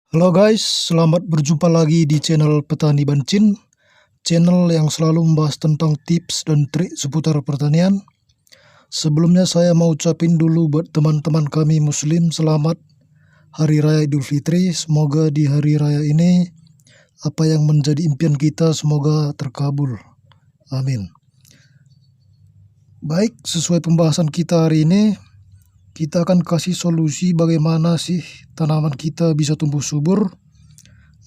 Halo guys, selamat berjumpa lagi di channel Petani Bancin, channel yang selalu membahas tentang tips dan trik seputar pertanian. Sebelumnya saya mau ucapin dulu buat teman-teman kami muslim selamat Hari Raya Idul Fitri. Semoga di hari raya ini apa yang menjadi impian kita semoga terkabul. Amin. Baik, sesuai pembahasan kita hari ini, kita akan kasih solusi bagaimana sih tanaman kita bisa tumbuh subur.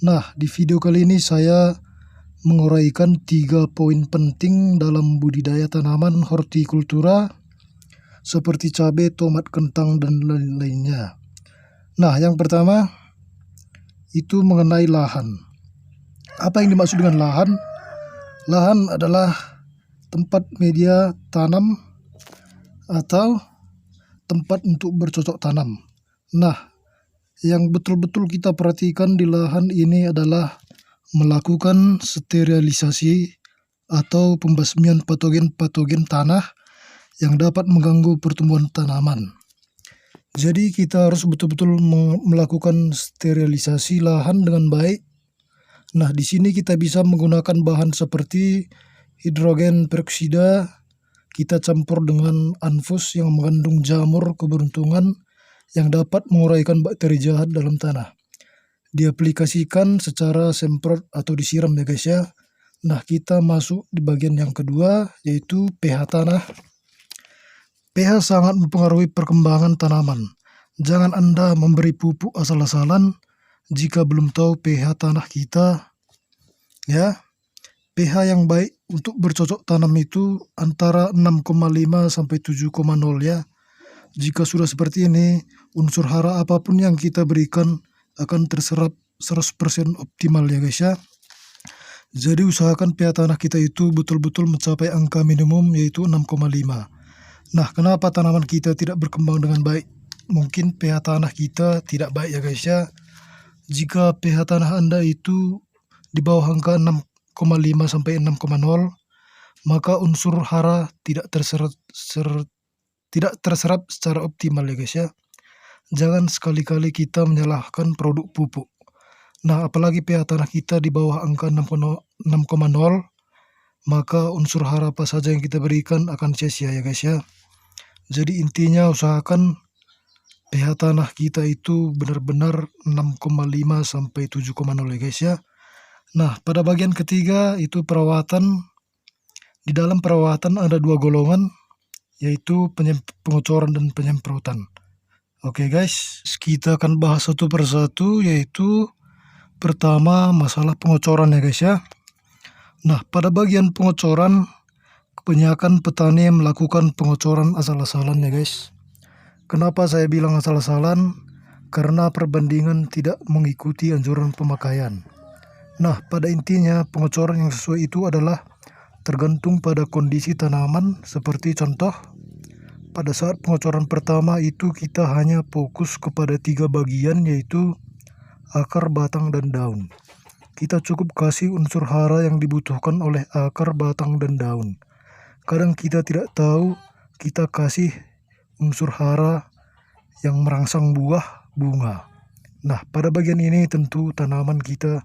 Nah, di video kali ini saya menguraikan 3 poin penting dalam budidaya tanaman hortikultura seperti cabai, tomat, kentang, dan lain-lainnya. Nah, yang pertama itu mengenai lahan. Apa yang dimaksud dengan lahan? Lahan adalah tempat media tanam atau tempat untuk bercocok tanam. Nah, yang betul-betul kita perhatikan di lahan ini adalah melakukan sterilisasi atau pembasmian patogen-patogen tanah yang dapat mengganggu pertumbuhan tanaman. Jadi kita harus betul-betul melakukan sterilisasi lahan dengan baik. Nah, di sini kita bisa menggunakan bahan seperti hidrogen peroksida. Kita campur dengan anfus yang mengandung jamur keberuntungan yang dapat menguraikan bakteri jahat dalam tanah. Diaplikasikan secara semprot atau disiram ya guys ya. Nah, kita masuk di bagian yang kedua yaitu pH tanah. pH sangat mempengaruhi perkembangan tanaman. Jangan Anda memberi pupuk asal-asalan jika belum tahu pH tanah kita ya. pH yang baik untuk bercocok tanam itu antara 6,5 sampai 7,0 ya. Jika sudah seperti ini, unsur hara apapun yang kita berikan akan terserap 100% optimal ya guys ya. Jadi usahakan pH tanah kita itu betul-betul mencapai angka minimum yaitu 6,5. Nah, kenapa tanaman kita tidak berkembang dengan baik? Mungkin pH tanah kita tidak baik ya guys ya. Jika pH tanah Anda itu di bawah angka 6,5 sampai 6,0, maka unsur hara tidak terserap secara optimal ya guys ya. Jangan sekali-kali kita menyalahkan produk pupuk. Nah, apalagi pH tanah kita di bawah angka 6,0, maka unsur hara apa saja yang kita berikan akan sia-sia ya guys ya. Jadi intinya usahakan pH tanah kita itu benar-benar 6,5 sampai 7,0 ya guys ya. Nah, pada bagian ketiga itu perawatan. Di dalam perawatan ada 2 golongan, yaitu pengocoran dan penyemprotan. Oke guys, kita akan bahas satu persatu, yaitu pertama masalah pengocoran ya guys ya. Nah, pada bagian pengocoran, kebanyakan petani melakukan pengocoran asal-asalan ya guys. Kenapa saya bilang asal-asalan? Karena perbandingan tidak mengikuti anjuran pemakaian. Nah, pada intinya pengocoran yang sesuai itu adalah tergantung pada kondisi tanaman. Seperti contoh, pada saat pengocoran pertama itu kita hanya fokus kepada 3 bagian yaitu akar, batang, dan daun. Kita cukup kasih unsur hara yang dibutuhkan oleh akar, batang, dan daun. Kadang kita tidak tahu kita kasih unsur hara yang merangsang buah, bunga. Nah, pada bagian ini tentu tanaman kita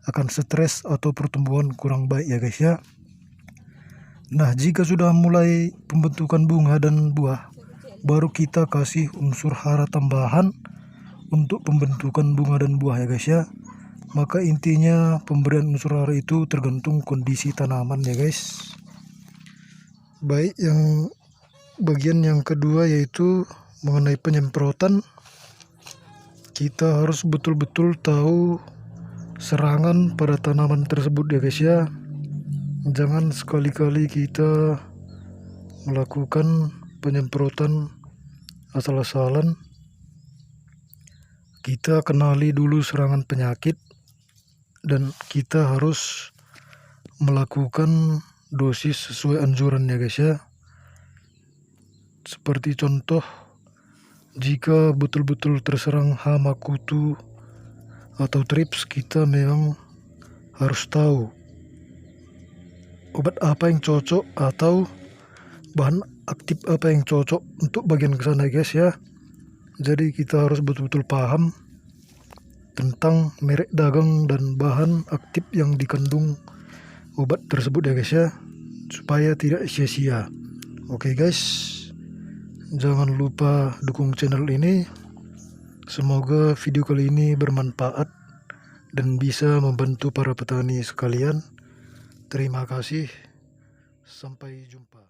akan stres atau pertumbuhan kurang baik ya guys ya. Nah, jika sudah mulai pembentukan bunga dan buah, baru kita kasih unsur hara tambahan untuk pembentukan bunga dan buah ya guys ya. Maka intinya pemberian unsur hara itu tergantung kondisi tanaman ya guys. Baik, yang bagian yang kedua yaitu mengenai penyemprotan. Kita harus betul-betul tahu serangan pada tanaman tersebut ya guys ya. Jangan sekali-kali kita melakukan penyemprotan asal-asalan. Kita kenali dulu serangan penyakit dan kita harus melakukan dosis sesuai anjuran ya guys ya. Seperti contoh, jika betul-betul terserang hama kutu atau trips, kita memang harus tahu obat apa yang cocok atau bahan aktif apa yang cocok untuk bagian ke sana guys ya. Jadi kita harus betul-betul paham tentang merek dagang dan bahan aktif yang dikandung obat tersebut ya guys ya, supaya tidak sia-sia. Oke guys, jangan lupa dukung channel ini. Semoga video kali ini bermanfaat dan bisa membantu para petani sekalian. Terima kasih, sampai jumpa.